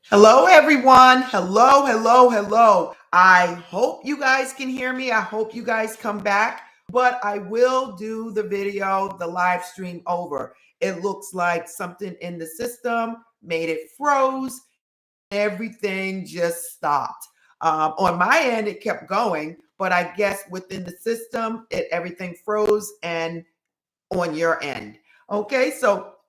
Hello, everyone. Hello, hello, hello. I hope you guys can hear me. I hope you guys come back, but I will do the video, the live stream over. It looks like something in the system made it froze. Everything just stopped. On my end, it kept going, but I guess within the system, everything froze and on your end. Okay,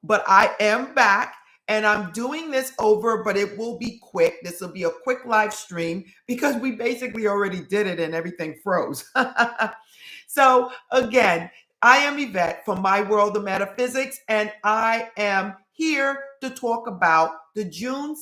but I am back and I'm doing this over, but it will be quick. This will be a quick live stream because we basically already did it and everything froze. So, again, I am Yvette from My World of Metaphysics, and I am here to talk about the June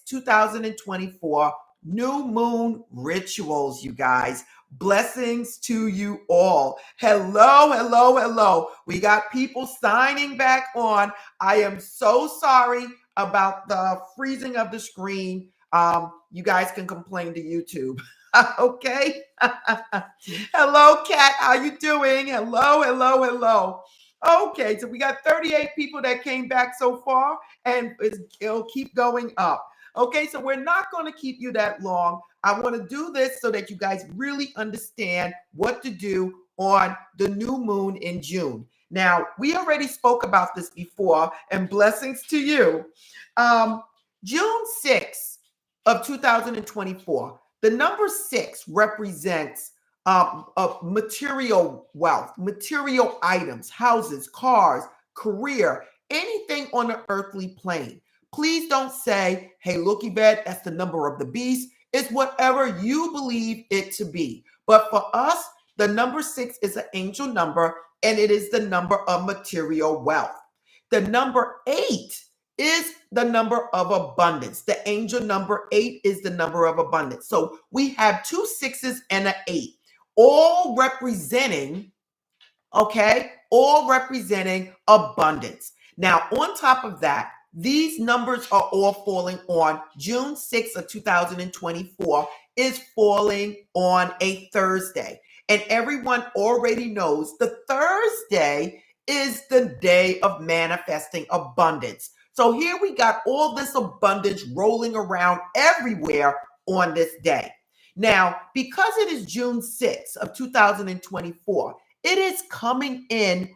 2024 new moon rituals, you guys. Blessings to you all. Hello, hello, hello. We got people signing back on. I am so sorry about the freezing of the screen. You guys can complain to YouTube. Okay. Hello, Kat. How you doing? Hello, hello, hello. Okay, so we got 38 people that came back so far, and it'll keep going up. Okay, so we're not going to keep you that long. I want to do this so that you guys really understand what to do on the new moon in June. Now, we already spoke about this before, and blessings to you. June 6th of 2024, the number 6 represents of material wealth, material items, houses, cars, career, anything on the earthly plane. Please don't say, hey, look, Yvette, that's the number of the beast. It's whatever you believe it to be. But for us, the number 6 is an angel number, and it is the number of material wealth. The number 8 is the number of abundance. The angel number 8 is the number of abundance. So we have 2 6s and an 8, all representing, all representing abundance. Now, on top of that, these numbers are all falling on June 6th of 2024 is falling on a Thursday. And everyone already knows the Thursday is the day of manifesting abundance. So here we got all this abundance rolling around everywhere on this day. Now, because it is June 6th of 2024, it is coming in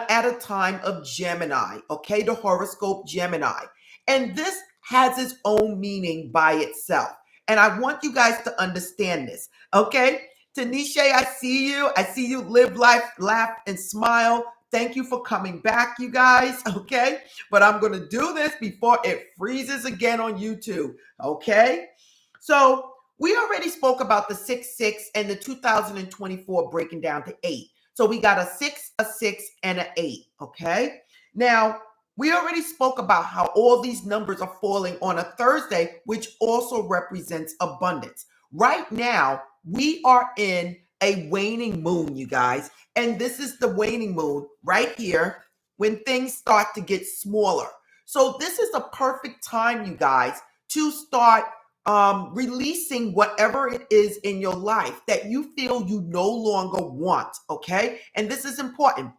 at a time of Gemini, okay, the horoscope Gemini. And this has its own meaning by itself. And I want you guys to understand this, okay? Tanisha, I see you. I see you live life, laugh, and smile. Thank you for coming back, you guys, okay? But I'm going to do this before it freezes again on YouTube, okay? So we already spoke about the 6 and the 2024 breaking down to 8. So we got a 6, and an 8, okay? Now, we already spoke about how all these numbers are falling on a Thursday, which also represents abundance. Right now, we are in a waning moon, you guys. And this is the waning moon right here when things start to get smaller. So this is a perfect time, you guys, to start releasing whatever it is in your life that you feel you no longer want, okay? And this is important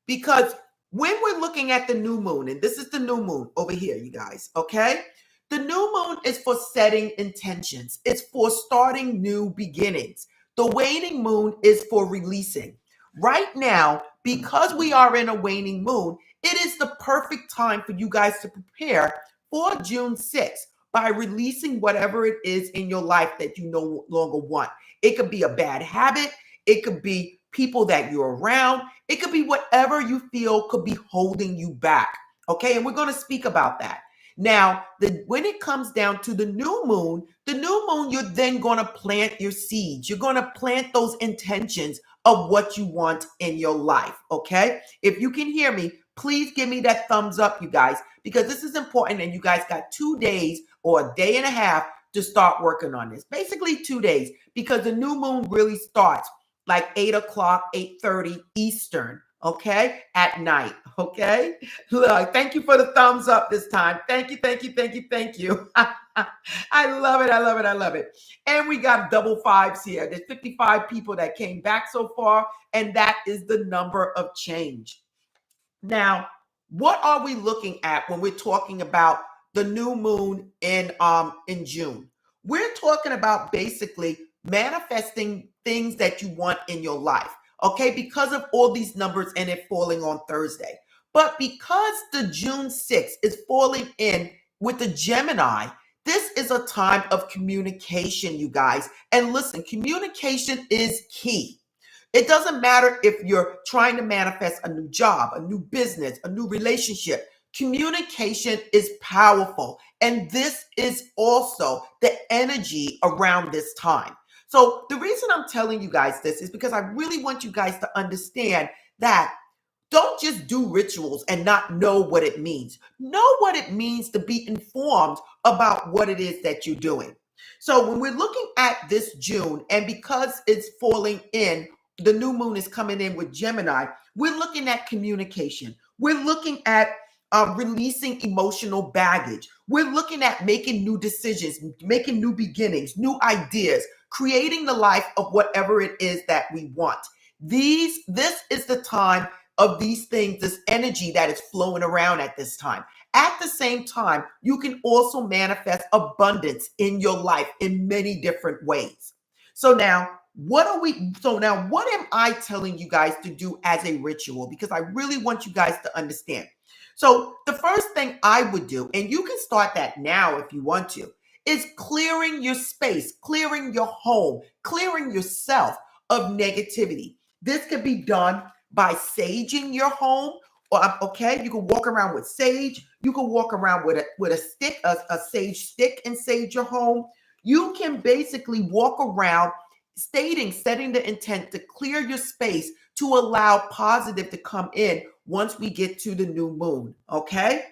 because when we're looking at the new moon, and this is the new moon over here, you guys, okay? The new moon is for setting intentions. It's for starting new beginnings. The waning moon is for releasing. Right now, because we are in a waning moon, it is the perfect time for you guys to prepare for June 6th by releasing whatever it is in your life that you no longer want. It could be a bad habit. It could be people that you're around. It could be whatever you feel could be holding you back. Okay, and we're going to speak about that. Now, when it comes down to the new moon, you're then going to plant your seeds. You're going to plant those intentions of what you want in your life, okay? If you can hear me, please give me that thumbs up, you guys, because this is important, and you guys got 2 days or a day and a half to start working on this. Basically 2 days, because the new moon really starts like 8 o'clock, 8:30 Eastern, okay, at night, okay? Look, thank you for the thumbs up this time. Thank you, thank you, thank you, thank you. I love it, I love it, I love it. And we got double fives here. There's 55 people that came back so far, and that is the number of change. Now, what are we looking at when we're talking about the new moon in June. We're talking about basically manifesting things that you want in your life, okay? Because of all these numbers and it falling on Thursday. But because the June 6th is falling in with the Gemini, this is a time of communication, you guys. And listen, communication is key. It doesn't matter if you're trying to manifest a new job, a new business, a new relationship. Communication is powerful. And this is also the energy around this time. So the reason I'm telling you guys this is because I really want you guys to understand that don't just do rituals and not know what it means. Know what it means to be informed about what it is that you're doing. So when we're looking at this June, and because it's falling in, the new moon is coming in with Gemini, we're looking at communication. We're looking at releasing emotional baggage. We're looking at making new decisions, making new beginnings, new ideas, creating the life of whatever it is that we want. This is the time of these things, this energy that is flowing around at this time. At the same time, you can also manifest abundance in your life in many different ways. So now, what am I telling you guys to do as a ritual? Because I really want you guys to understand. So the first thing I would do, and you can start that now if you want to, is clearing your space, clearing your home, clearing yourself of negativity. This can be done by saging your home. Or okay, you can walk around with sage. You can walk around with a stick, a sage stick, and sage your home. You can basically walk around setting the intent to clear your space to allow positive to come in once we get to the new moon. Okay.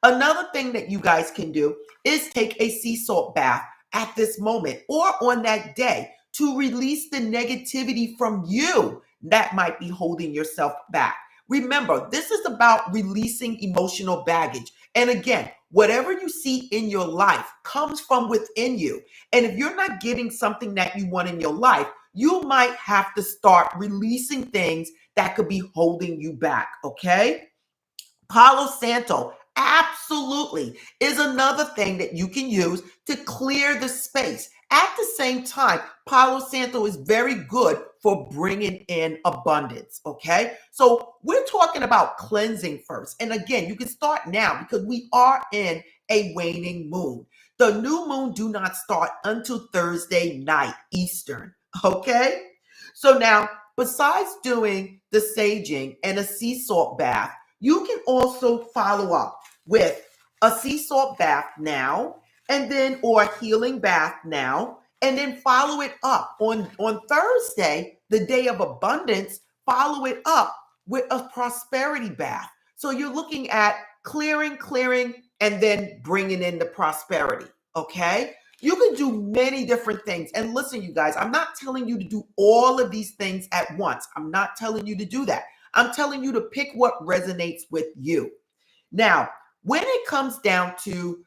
Another thing that you guys can do is take a sea salt bath at this moment or on that day to release the negativity from you that might be holding yourself back. Remember, this is about releasing emotional baggage. And again, whatever you see in your life comes from within you. And if you're not getting something that you want in your life, you might have to start releasing things that could be holding you back. Okay. Palo Santo absolutely is another thing that you can use to clear the space. At the same time, Palo Santo is very good for bringing in abundance, okay? So we're talking about cleansing first. And again, you can start now because we are in a waning moon. The new moon do not start until Thursday night Eastern, okay? So now, besides doing the saging and a sea salt bath, you can also follow up with a sea salt bath now, and then, or a healing bath now, and then follow it up on Thursday, the day of abundance, follow it up with a prosperity bath. So you're looking at clearing, and then bringing in the prosperity, okay? You can do many different things. And listen, you guys, I'm not telling you to do all of these things at once. I'm not telling you to do that. I'm telling you to pick what resonates with you. Now, when it comes down to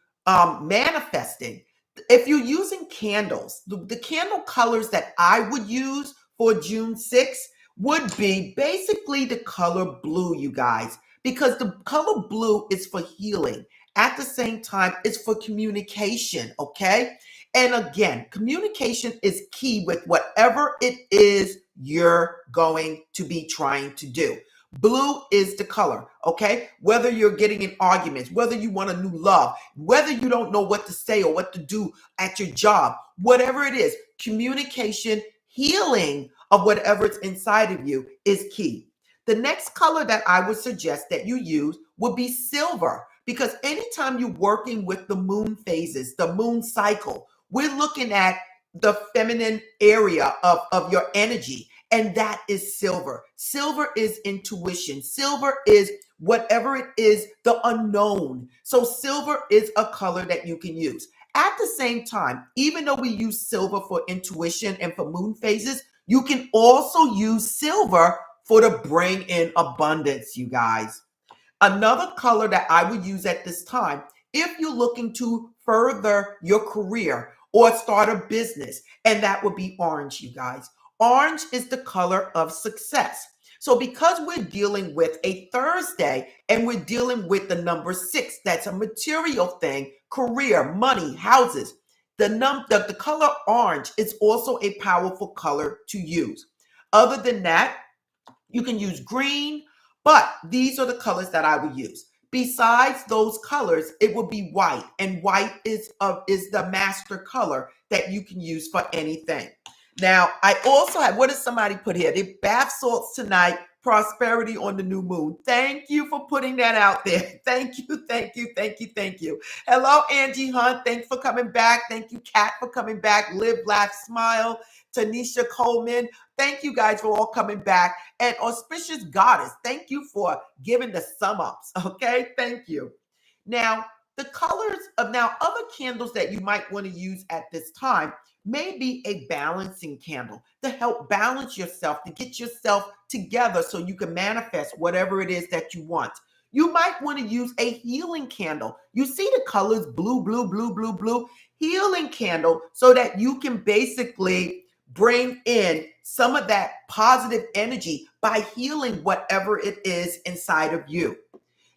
manifesting, if you're using candles, the candle colors that I would use for June 6th would be basically the color blue, you guys, because the color blue is for healing. At the same time, it's for communication, okay? And again, communication is key with whatever it is you're going to be trying to do. Blue is the color, okay? Whether you're getting in arguments, whether you want a new love, whether you don't know what to say or what to do at your job, whatever it is, communication, healing of whatever's inside of you is key. The next color that I would suggest that you use would be silver, because anytime you're working with the moon phases, the moon cycle, we're looking at the feminine area of your energy, and that is silver. Silver is intuition. Silver is whatever it is, the unknown. So silver is a color that you can use. At the same time, even though we use silver for intuition and for moon phases, you can also use silver for to bring in abundance, you guys. Another color that I would use at this time, if you're looking to further your career or start a business, and that would be orange, you guys. Orange is the color of success. So because we're dealing with a Thursday and we're dealing with the number 6, that's a material thing, career, money, houses. The color orange is also a powerful color to use. Other than that, you can use green, but these are the colors that I would use. Besides those colors, it would be white, and white is the master color that you can use for anything. Now, I also have, what does somebody put here? The bath salts tonight, prosperity on the new moon. Thank you for putting that out there. Thank you, thank you, thank you, thank you. Hello, Angie Hunt. Thanks for coming back. Thank you, Kat, for coming back. Live, laugh, smile. Tanisha Coleman. Thank you guys for all coming back. And Auspicious Goddess, thank you for giving the sum ups. Okay, thank you. Now, the colors of other candles that you might want to use at this time may be a balancing candle to help balance yourself, to get yourself together so you can manifest whatever it is that you want. You might want to use a healing candle. You see the colors blue, blue, blue, blue, blue. Healing candle so that you can basically bring in some of that positive energy by healing whatever it is inside of you.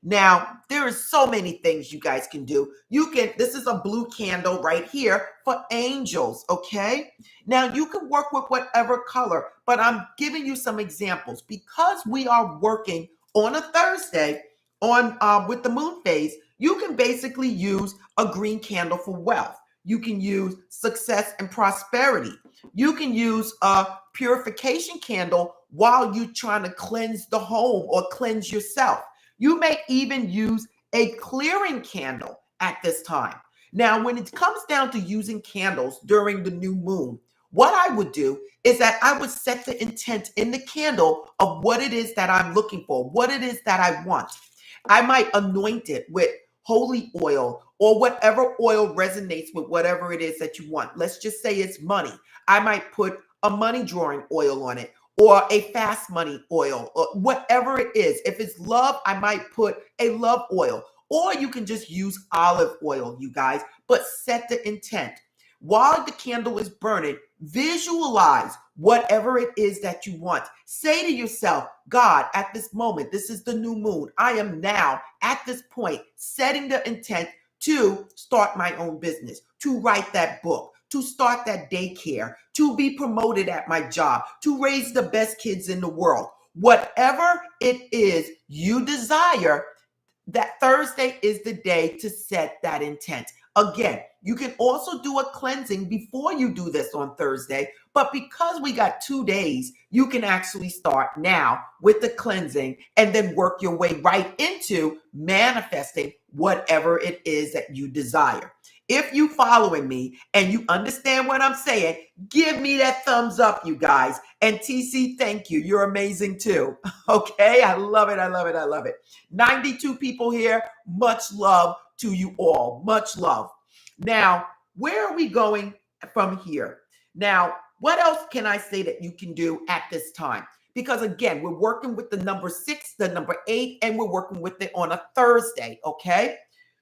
Now, there is so many things you guys can do. This is a blue candle right here for angels, okay? Now, you can work with whatever color, but I'm giving you some examples. Because we are working on a Thursday with the moon phase, you can basically use a green candle for wealth. You can use success and prosperity. You can use a purification candle while you're trying to cleanse the home or cleanse yourself. You may even use a clearing candle at this time. Now, when it comes down to using candles during the new moon, what I would do is that I would set the intent in the candle of what it is that I'm looking for, what it is that I want. I might anoint it with holy oil or whatever oil resonates with whatever it is that you want. Let's just say it's money. I might put a money drawing oil on it, or a fast money oil, or whatever it is. If it's love, I might put a love oil, or you can just use olive oil, you guys, but set the intent. While the candle is burning, visualize whatever it is that you want. Say to yourself, God, at this moment, this is the new moon. I am now at this point setting the intent to start my own business, to write that book, to start that daycare, to be promoted at my job, to raise the best kids in the world. Whatever it is you desire, that Thursday is the day to set that intent. Again, you can also do a cleansing before you do this on Thursday, but because we got 2 days, you can actually start now with the cleansing and then work your way right into manifesting whatever it is that you desire. If you following me and you understand what I'm saying, give me that thumbs up, you guys. And TC, thank you. You're amazing too. Okay, I love it. I love it. I love it. 92 people here. Much love to you all. Much love. Now, where are we going from here? Now, what else can I say that you can do at this time? Because again, we're working with the number 6, the number 8, and we're working with it on a Thursday, okay?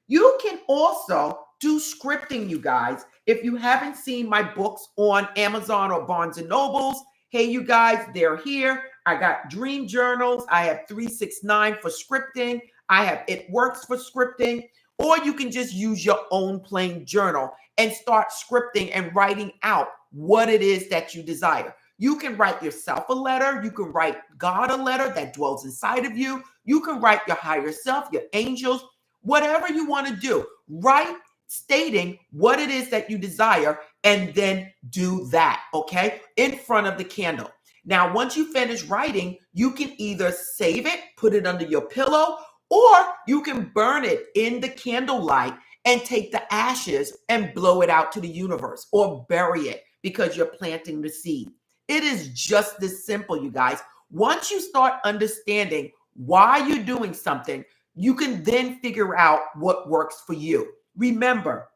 You can also do scripting, you guys. If you haven't seen my books on Amazon or Barnes and Nobles, hey, you guys, they're here. I got dream journals. I have 369 for scripting. I have It Works for scripting. Or you can just use your own plain journal and start scripting and writing out what it is that you desire. You can write yourself a letter. You can write God a letter that dwells inside of you. You can write your higher self, your angels, whatever you want to do. Write stating what it is that you desire and then do that, okay, in front of the candle. Now, once you finish writing, you can either save it, put it under your pillow, or you can burn it in the candlelight and take the ashes and blow it out to the universe, or bury it because you're planting the seed. It is just this simple, you guys. Once you start understanding why you're doing something, you can then figure out what works for you. Remember,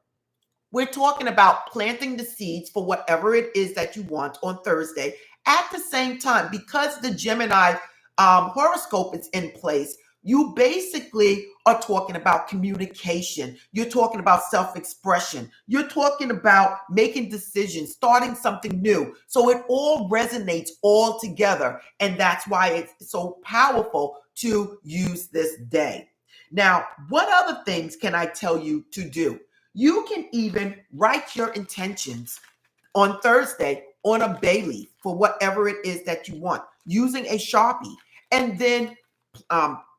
we're talking about planting the seeds for whatever it is that you want on Thursday. At the same time, because the Gemini horoscope is in place, you basically are talking about communication. You're talking about self-expression. You're talking about making decisions, starting something new. So it all resonates all together. And that's why it's so powerful to use this day. Now, what other things can I tell you to do? You can even write your intentions on Thursday on a bay leaf for whatever it is that you want using a Sharpie, and then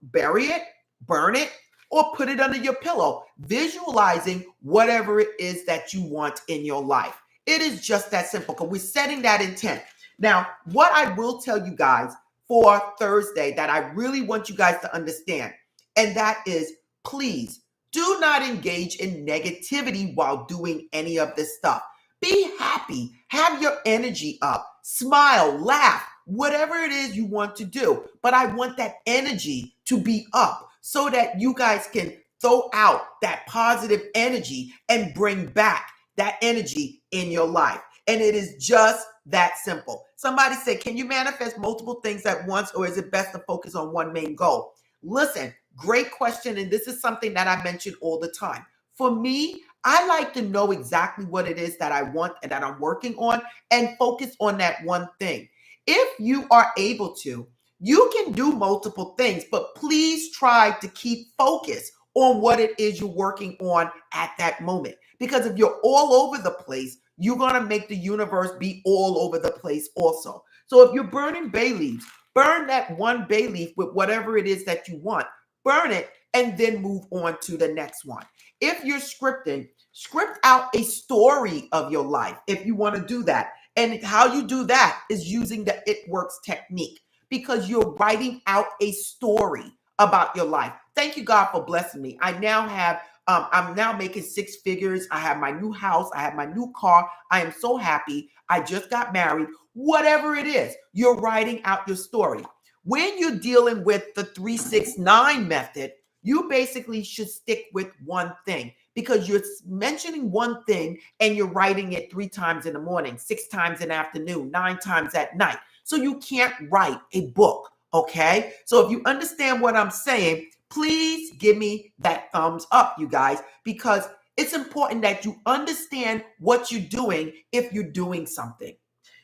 bury it, burn it, or put it under your pillow, visualizing whatever it is that you want in your life. It is just that simple because we're setting that intent. Now, what I will tell you guys for Thursday that I really want you guys to understand, and that is, please do not engage in negativity while doing any of this stuff. Be happy, have your energy up, smile, laugh, whatever it is you want to do. But I want that energy to be up so that you guys can throw out that positive energy and bring back that energy in your life. And it is just that simple. Somebody said, can you manifest multiple things at once, or is it best to focus on one main goal? Listen, great question. And this is something that I mention all the time. For me, I like to know exactly what it is that I want and that I'm working on and focus on that one thing. If you are able to, you can do multiple things, but please try to keep focus on what it is you're working on at that moment. Because if you're all over the place, you're going to make the universe be all over the place also. So if you're burning bay leaves, burn that one bay leaf with whatever it is that you want. Burn it and then move on to the next one. If you're scripting, script out a story of your life if you want to do that. And how you do that is using the It Works technique, because you're writing out a story about your life. Thank you, God, for blessing me. I now have, I'm now making six figures. I have my new house. I have my new car. I am so happy. I just got married. Whatever it is, you're writing out your story. When you're dealing with the 369 method, you basically should stick with one thing, because you're mentioning one thing and you're writing it 3 times in the morning, 6 times in the afternoon, 9 times at night. So you can't write a book, okay? So if you understand what I'm saying, please give me that thumbs up, you guys, because it's important that you understand what you're doing if you're doing something.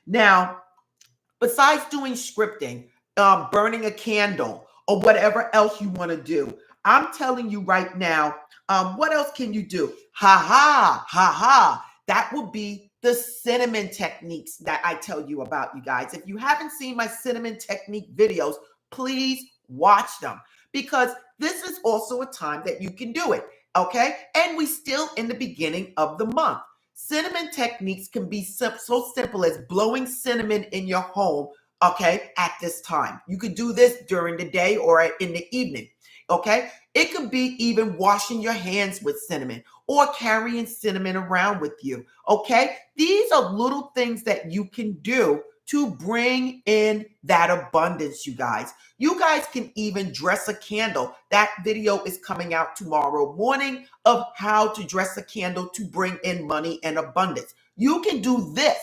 Now, besides doing scripting, burning a candle, or whatever else you want to do, I'm telling you right now, what else can you do? Ha ha, ha ha. That would be the cinnamon techniques that I tell you about, you guys. If you haven't seen my cinnamon technique videos, please watch them, because this is also a time that you can do it, okay? And we still in the beginning of the month. Cinnamon techniques can be so simple as blowing cinnamon in your home, okay, at this time. You could do this during the day or in the evening, okay? It could be even washing your hands with cinnamon or carrying cinnamon around with you, okay? These are little things that you can do to bring in that abundance, you guys. You guys can even dress a candle. That video is coming out tomorrow morning of how to dress a candle to bring in money and abundance. You can do this.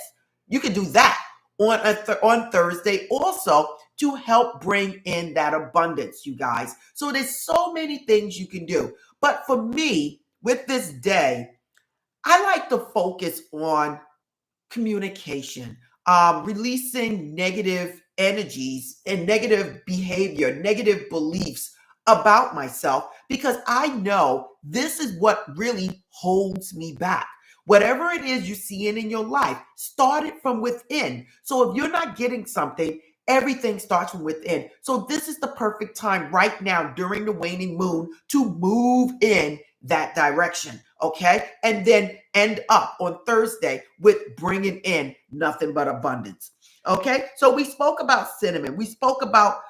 You can do that on Thursday also to help bring in that abundance, you guys. So there's so many things you can do. But for me, with this day, I like to focus on communication, releasing negative energies and negative behavior, negative beliefs about myself, because I know this is what really holds me back. Whatever it is you're seeing in your life, start it from within. So if you're not getting something, everything starts from within. So this is the perfect time right now during the waning moon to move in that direction, okay? And then end up on Thursday with bringing in nothing but abundance, okay? So we spoke about cinnamon. We spoke about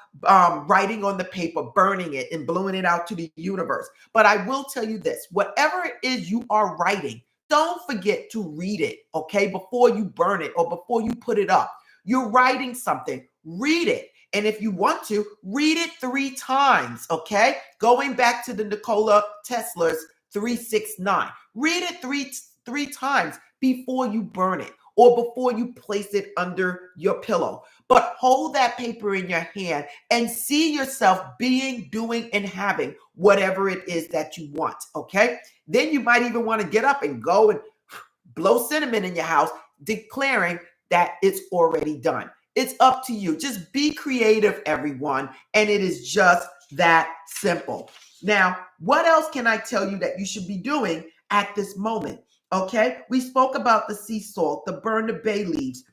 writing on the paper, burning it, and blowing it out to the universe. But I will tell you this, whatever it is you are writing, don't forget to read it, okay, before you burn it or before you put it up. You're writing something, read it. And if you want to, read it 3 times, okay? Going back to the Nikola Tesla's 369. Read it three times before you burn it. or before you place it under your pillow. But hold that paper in your hand and see yourself being, doing, and having whatever it is that you want, okay? Then you might even want to get up and go and blow cinnamon in your house, declaring that it's already done. It's up to you. Just be creative, everyone, and it is just that simple. Now, what else can I tell you that you should be doing at this moment? Okay, we spoke about the sea salt, the burn the bay leaves,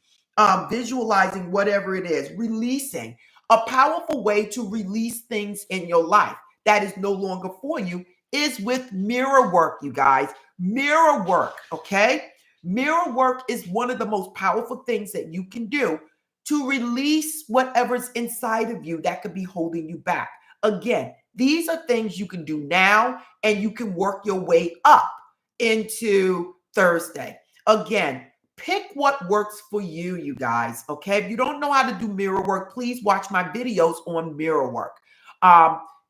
visualizing whatever it is, releasing. A powerful way to release things in your life that is no longer for you is with mirror work, you guys. Mirror work, okay? Mirror work is one of the most powerful things that you can do to release whatever's inside of you that could be holding you back. Again, these are things you can do now, and you can work your way up into Thursday. Again, pick what works for you, you guys, okay? If you don't know how to do mirror work, please watch my videos on mirror work.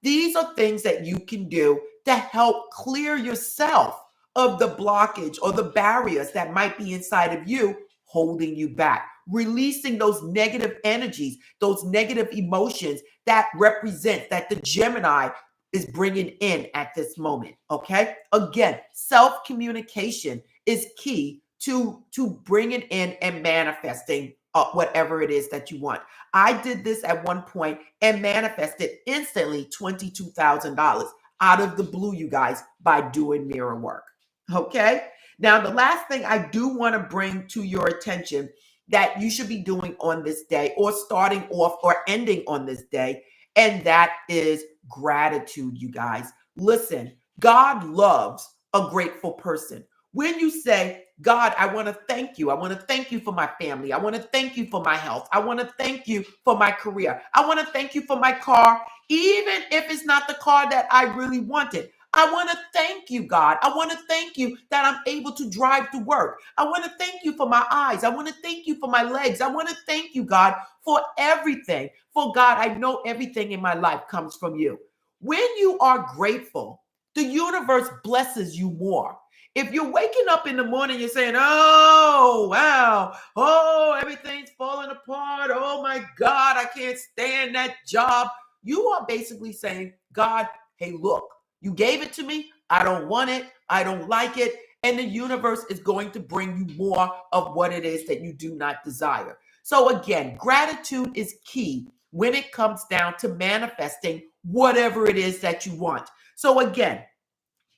These are things that you can do to help clear yourself of the blockage or the barriers that might be inside of you holding you back, releasing those negative energies, those negative emotions that represent that the Gemini is bringing in at this moment, okay? Again, self-communication is key to bringing in and manifesting whatever it is that you want. I did this at one point and manifested instantly $22,000 out of the blue, you guys, by doing mirror work, okay? Now, the last thing I do want to bring to your attention that you should be doing on this day, or starting off or ending on this day, and that is gratitude, you guys. Listen, God loves a grateful person. When you say, God, I want to thank you. I want to thank you for my family. I want to thank you for my health. I want to thank you for my career. I want to thank you for my car, even if it's not the car that I really wanted. I want to thank you, God. I want to thank you that I'm able to drive to work. I want to thank you for my eyes. I want to thank you for my legs. I want to thank you, God, for everything. For God, I know everything in my life comes from you. When you are grateful, the universe blesses you more. If you're waking up in the morning, you're saying, oh, wow, oh, everything's falling apart. Oh, my God, I can't stand that job. You are basically saying, God, hey, look, you gave it to me. I don't want it. I don't like it. And the universe is going to bring you more of what it is that you do not desire. So again, gratitude is key when it comes down to manifesting whatever it is that you want. So again,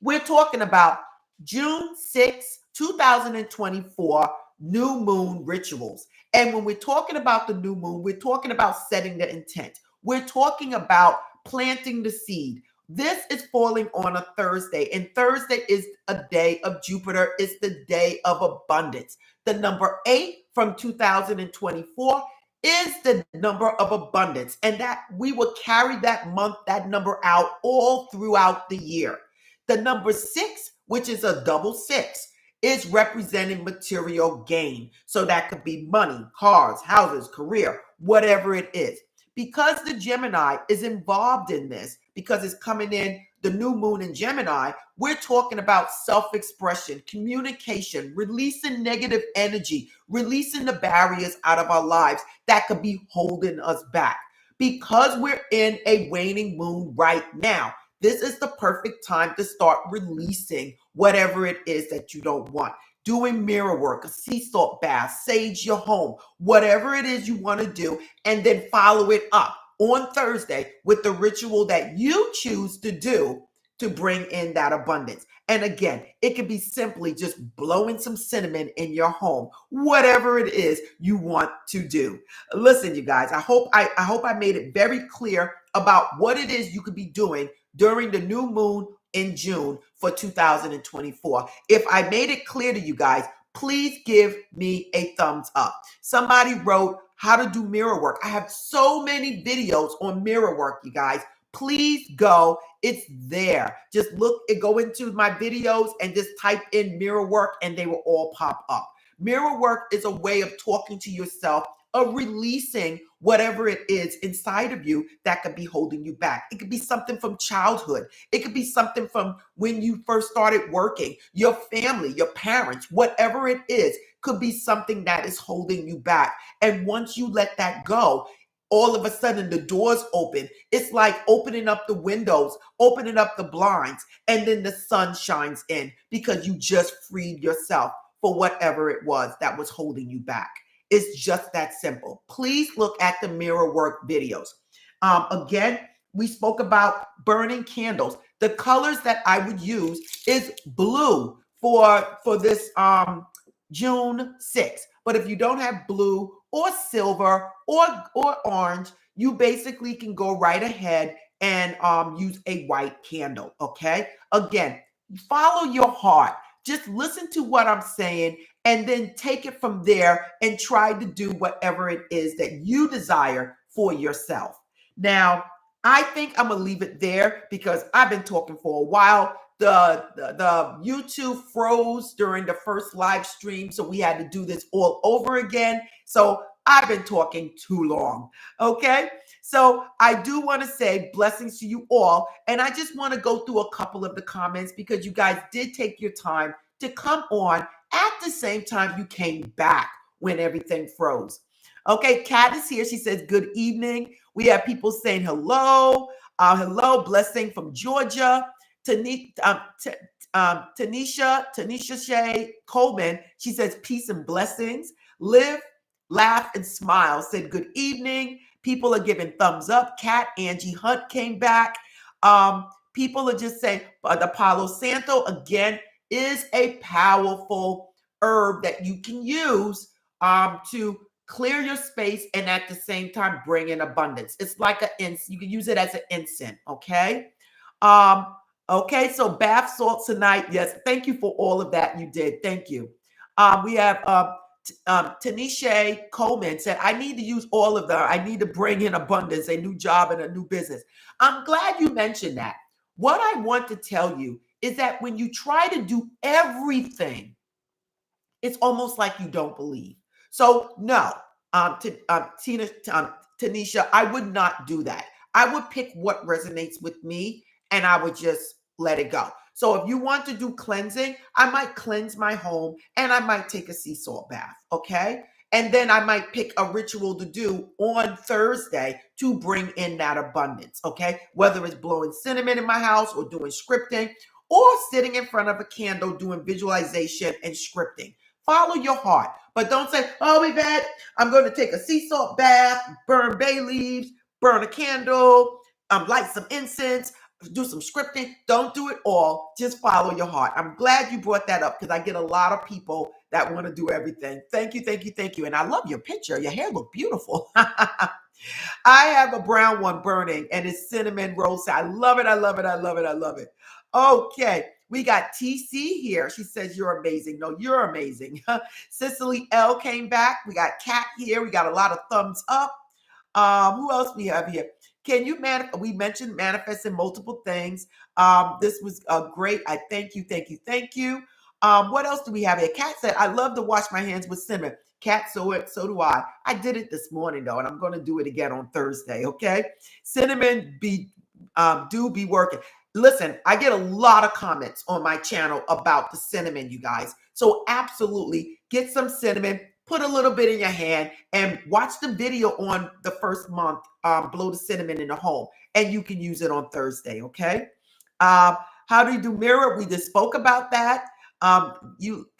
we're talking about June 6, 2024 new moon rituals. And when we're talking about the new moon, we're talking about setting the intent. We're talking about planting the seed. This is falling on a Thursday, and Thursday is a day of Jupiter. It's the day of abundance. The number 8 from 2024 is the number of abundance, and that we will carry that month, that number out all throughout the year. The number 6, which is a double 6, is representing material gain. So that could be money, cars, houses, career, whatever it is. Because the Gemini is involved in this, because it's coming in the new moon in Gemini, we're talking about self-expression, communication, releasing negative energy, releasing the barriers out of our lives that could be holding us back. Because we're in a waning moon right now, this is the perfect time to start releasing whatever it is that you don't want. Doing mirror work, a sea salt bath, sage your home, whatever it is you want to do, and then follow it up on Thursday with the ritual that you choose to do to bring in that abundance. And again, it could be simply just blowing some cinnamon in your home, whatever it is you want to do. Listen, you guys, I hope I made it very clear about what it is you could be doing during the new moon in June for 2024. If I made it clear to you guys, please give me a thumbs up. Somebody wrote how to do mirror work. I have so many videos on mirror work, you guys. Please go. It's there. Just look and go into my videos and just type in mirror work and they will all pop up. Mirror work is a way of talking to yourself of releasing whatever it is inside of you that could be holding you back. It could be something from childhood. It could be something from when you first started working, your family, your parents, whatever it is, could be something that is holding you back. And once you let that go, all of a sudden the doors open. It's like opening up the windows, opening up the blinds, and then the sun shines in because you just freed yourself for whatever it was that was holding you back. It's just that simple. Please look at the mirror work videos. Again, we spoke about burning candles. The colors that I would use is blue for this June 6th. But if you don't have blue or silver or orange, you basically can go right ahead and use a white candle. Okay. Again, follow your heart. Just listen to what I'm saying and then take it from there and try to do whatever it is that you desire for yourself. Now, I think I'm gonna leave it there because I've been talking for a while. The YouTube froze during the first live stream, so we had to do this all over again. So I've been talking too long. Okay. So I do want to say blessings to you all. And I just want to go through a couple of the comments because you guys did take your time to come on at the same time you came back when everything froze. Okay, Kat is here. She says, good evening. We have people saying hello. Hello, blessing from Georgia. Tanisha Shay Coleman, she says, peace and blessings. Live, laugh, and smile. Said, good evening. People are giving thumbs up. Kat, Angie Hunt came back. People are just saying, the Palo Santo, again, is a powerful herb that you can use to clear your space and at the same time bring in abundance. It's like you can use it as an incense, okay? Okay, so bath salts tonight. Yes, thank you for all of that you did. Thank you. We have Tanisha Coleman said, I need to use all of them. I need to bring in abundance, a new job, and a new business. I'm glad you mentioned that. What I want to tell you is that when you try to do everything, it's almost like you don't believe. So no, Tanisha, I would not do that. I would pick what resonates with me and I would just let it go. So if you want to do cleansing, I might cleanse my home and I might take a sea salt bath, okay? And then I might pick a ritual to do on Thursday to bring in that abundance, okay? Whether it's blowing cinnamon in my house or doing scripting or sitting in front of a candle doing visualization and scripting. Follow your heart, but don't say, oh, Yvette, I'm going to take a sea salt bath, burn bay leaves, burn a candle, light some incense, do some scripting. Don't do it all. Just follow your heart. I'm glad you brought that up because I get a lot of people that want to do everything. Thank you, thank you, thank you. And I love your picture. Your hair look beautiful. I have a brown one burning and it's cinnamon rose. I love it. I love it. I love it. I love it. Okay. We got TC here. She says, you're amazing. No, you're amazing. Cicely L came back. We got Kat here. We got a lot of thumbs up. Who else we have here? Can you we mentioned manifesting multiple things. This was great. I thank you, thank you, thank you. What else do we have here? Kat said, I love to wash my hands with cinnamon. Kat, so do I. I did it this morning though, and I'm going to do it again on Thursday. Okay, cinnamon do be working. Listen, I get a lot of comments on my channel about the cinnamon, you guys. So absolutely get some cinnamon, put a little bit in your hand and watch the video on the first month, blow the cinnamon in the home, and you can use it on Thursday, okay? How do you do mirror? We just spoke about that.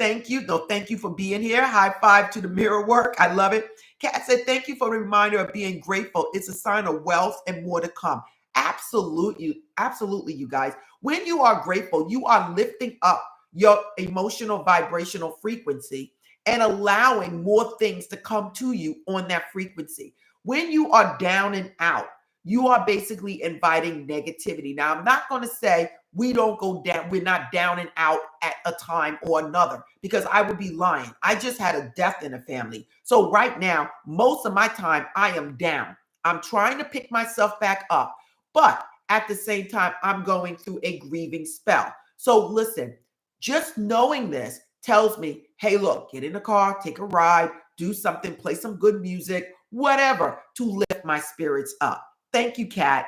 Thank you for being here. High five to the mirror work. I love it. Kat said, thank you for the reminder of being grateful. It's a sign of wealth and more to come. Absolutely, absolutely, you guys. When you are grateful, you are lifting up your emotional vibrational frequency and allowing more things to come to you on that frequency. When you are down and out, you are basically inviting negativity. Now, I'm not going to say we don't go down, we're not down and out at a time or another, because I would be lying. I just had a death in the family. So right now, most of my time, I am down. I'm trying to pick myself back up. But at the same time, I'm going through a grieving spell. So listen, just knowing this tells me, hey, look, get in the car, take a ride, do something, play some good music, whatever, to lift my spirits up. Thank you, Kat.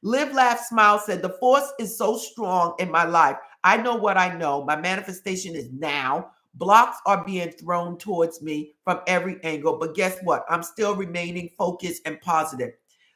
Live, Laugh, Smile said, the force is so strong in my life. I know what I know. My manifestation is now. Blocks are being thrown towards me from every angle. But guess what? I'm still remaining focused and positive.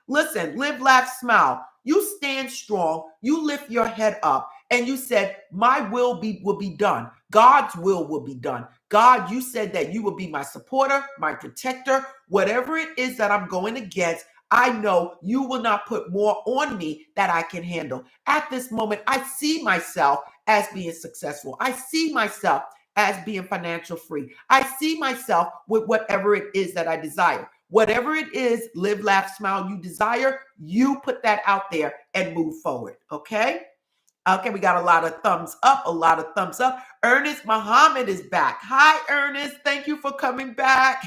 Listen, live, laugh, smile. You stand strong. You lift your head up and you said, my will be done. God's will be done. God, you said that you will be my supporter, my protector, whatever it is that I'm going against. I know you will not put more on me that I can handle. At this moment, I see myself as being successful. I see myself as being financial free. I see myself with whatever it is that I desire. Whatever it is, live, laugh, smile, you desire, you put that out there and move forward. Okay? Okay, we got a lot of thumbs up, a lot of thumbs up. Ernest Muhammad is back. Hi, Ernest. Thank you for coming back.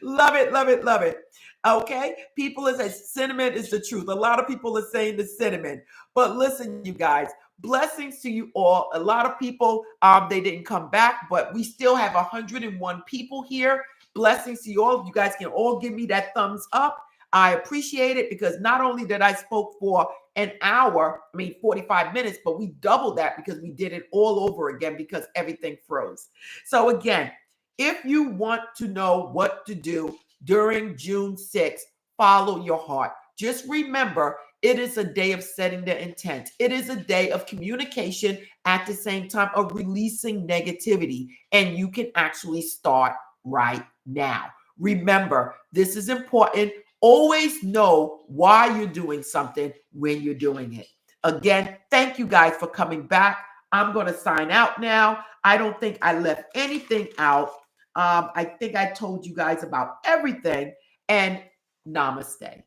Love it, love it, love it. Okay, people are saying cinnamon is the truth. A lot of people are saying the cinnamon. But listen, you guys, blessings to you all. A lot of people, they didn't come back, but we still have 101 people here. Blessings to you all. You guys can all give me that thumbs up. I appreciate it because not only did I spoke for an hour, 45 minutes, but we doubled that because we did it all over again because everything froze. So again, if you want to know what to do during June 6th, follow your heart. Just remember, it is a day of setting the intent. It is a day of communication at the same time of releasing negativity. And you can actually start right now. Remember, this is important. Always know why you're doing something when you're doing it. Again, thank you guys for coming back. I'm going to sign out now. I don't think I left anything out. I think I told you guys about everything, and namaste.